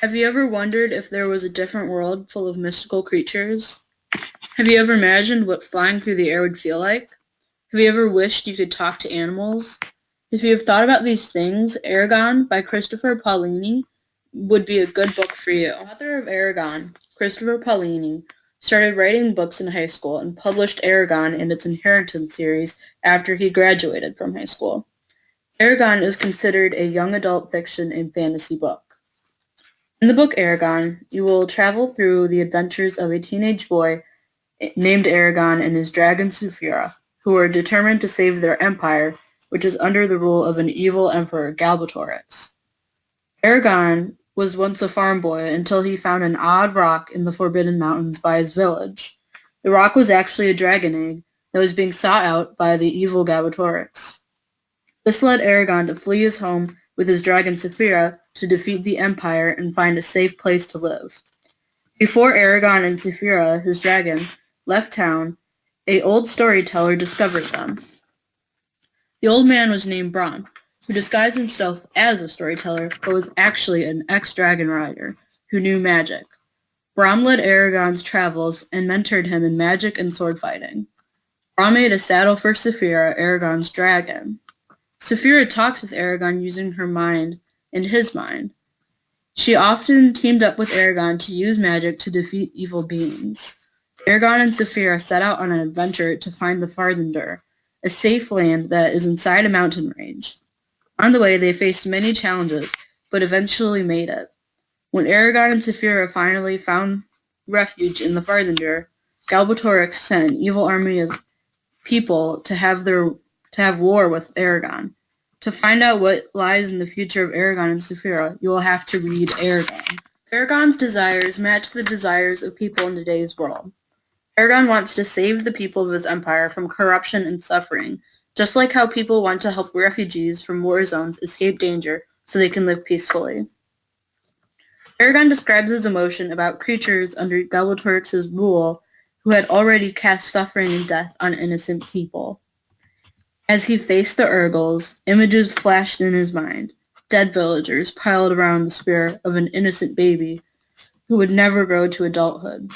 Have you ever wondered if there was a different world full of mystical creatures? Have you ever imagined what flying through the air would feel like? Have you ever wished you could talk to animals? If you have thought about these things, Eragon by Christopher Paolini would be a good book for you. The author of Eragon, Christopher Paolini, started writing books in high school and published Eragon and its Inheritance series after he graduated from high school. Eragon is considered a young adult fiction and fantasy book. In the book Eragon, you will travel through the adventures of a teenage boy named Eragon and his dragon Saphira, who are determined to save their empire, which is under the rule of an evil emperor, Galbatorix. Eragon was once a farm boy until he found an odd rock in the Forbidden Mountains by his village. The rock was actually a dragon egg that was being sought out by the evil Galbatorix. This led Eragon to flee his home with his dragon Saphira to defeat the Empire and find a safe place to live. Before Eragon and Saphira, his dragon, left town, an old storyteller discovered them. The old man was named Bron, who disguised himself as a storyteller but was actually an ex-dragon rider who knew magic. Brom led Eragon's travels and mentored him in magic and sword fighting. Brom made a saddle for Saphira, Eragon's dragon. Saphira talks with Eragon using her mind and his mind. She often teamed up with Eragon to use magic to defeat evil beings. Eragon and Saphira set out on an adventure to find the Farthinder, a safe land that is inside a mountain range. On the way, they faced many challenges, but eventually made it. When Eragon and Saphira finally found refuge in the Farthinder, Galbatorix sent an evil army of people to have war with Eragon. To find out what lies in the future of Eragon and Saphira, you will have to read Eragon. Eragon's desires match the desires of people in today's world. Eragon wants to save the people of his empire from corruption and suffering, just like how people want to help refugees from war zones escape danger so they can live peacefully. Eragon describes his emotion about creatures under Galbatorix's rule who had already cast suffering and death on innocent people. As he faced the Urgles, images flashed in his mind. Dead villagers piled around the spear of an innocent baby who would never grow to adulthood.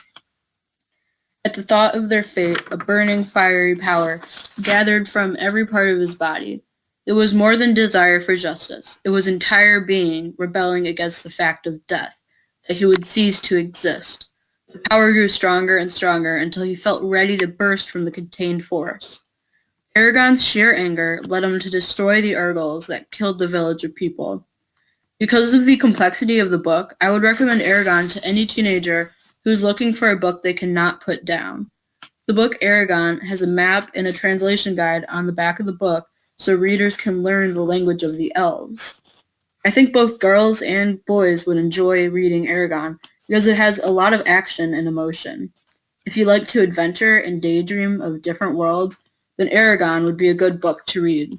At the thought of their fate, a burning, fiery power gathered from every part of his body. It was more than desire for justice. It was entire being rebelling against the fact of death, that he would cease to exist. The power grew stronger and stronger until he felt ready to burst from the contained force. Eragon's sheer anger led him to destroy the Urgles that killed the village of people. Because of the complexity of the book, I would recommend Eragon to any teenager who's looking for a book they cannot put down. The book Eragon has a map and a translation guide on the back of the book so readers can learn the language of the elves. I think both girls and boys would enjoy reading Eragon because it has a lot of action and emotion. If you like to adventure and daydream of different worlds, then Eragon would be a good book to read.